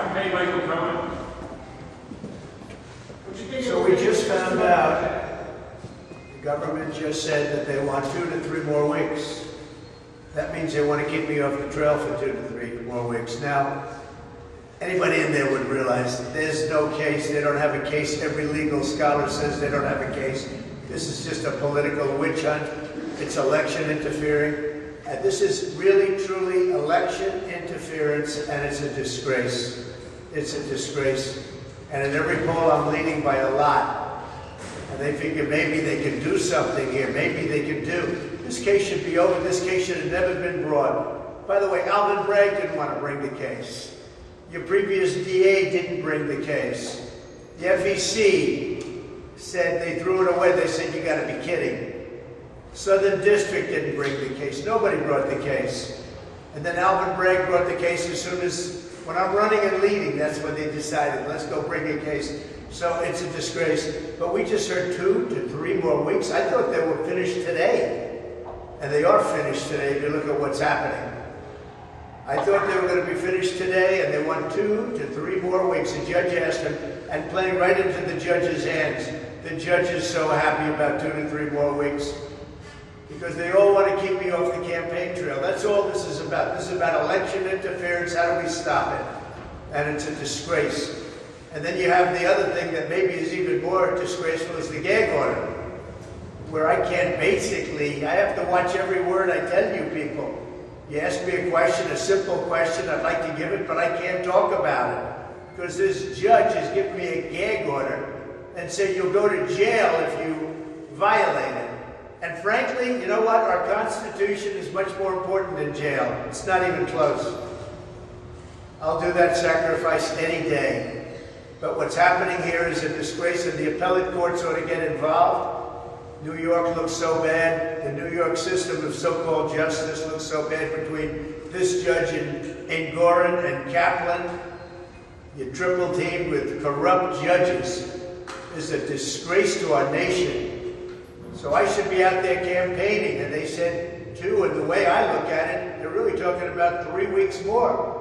Hey, Michael Cohen. So we just found out, the government just said that they want 2 to 3 more weeks. That means they want to keep me off the trail for 2 to 3 more weeks. Now, anybody in there would realize there's no case. They don't have a case. Every legal scholar says they don't have a case. This is just a political witch hunt. It's election interfering. And this is really, truly election interference, and it's a disgrace. It's a disgrace. And in every poll, I'm leading by a lot. And they figure maybe they can do something here. Maybe they can do. This case should be over. This case should have never been brought. By the way, Alvin Bragg didn't want to bring the case. Your previous DA didn't bring the case. The FEC said they threw it away. They said, you got to be kidding. Southern District didn't bring the case. Nobody brought the case. And then Alvin Bragg brought the case as soon as, when I'm running and leading, that's when they decided, let's go bring a case. So it's a disgrace. But we just heard 2 to 3 more weeks. I thought they were finished today. And they are finished today if you look at what's happening. I thought they were going to be finished today, and they want 2 to 3 more weeks. The judge asked them, and playing right into the judge's hands. The judge is so happy about 2 to 3 more weeks. Because they all want to keep me off the campaign trail. That's all this is about. This is about election interference. How do we stop it? And it's a disgrace. And then you have the other thing that maybe is even more disgraceful is the gag order, where I can't basically, I have to watch every word I tell you people. You ask me a question, a simple question, I'd like to give it, but I can't talk about it. Because this judge has given me a gag order and said you'll go to jail if you violate it. And frankly, you know what? Our Constitution is much more important than jail. It's not even close. I'll do that sacrifice any day. But what's happening here is a disgrace, and the appellate courts ought to get involved. New York looks so bad. The New York system of so-called justice looks so bad between this judge in Gorin and Kaplan. You triple teamed with corrupt judges. It's a disgrace to our nation. So I should be out there campaigning, and they said 2, and the way I look at it, they're really talking about 3 weeks more.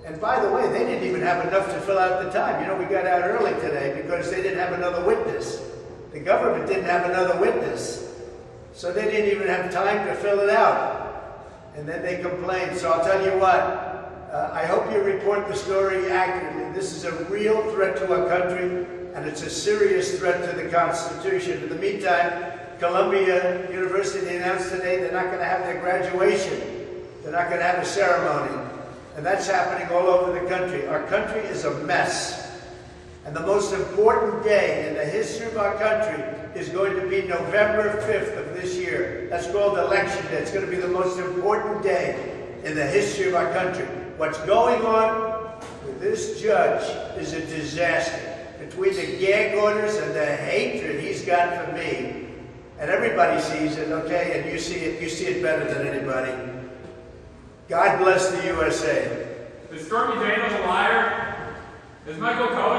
And by the way, they didn't even have enough to fill out the time. You know, we got out early today because they didn't have another witness. The government didn't have another witness. So they didn't even have time to fill it out. And then they complained. So I'll tell you what, I hope you report the story accurately. This is a real threat to our country. And it's a serious threat to the Constitution. In the meantime, Columbia University announced today they're not going to have their graduation. They're not going to have a ceremony. And that's happening all over the country. Our country is a mess. And the most important day in the history of our country is going to be November 5th of this year. That's called Election Day. It's going to be the most important day in the history of our country. What's going on with this judge is a disaster. Between the gag orders and the hatred he's got for me, and everybody sees it, okay, and you see it better than anybody. God bless the USA. Is Stormy Daniels a liar? Is Michael Cohen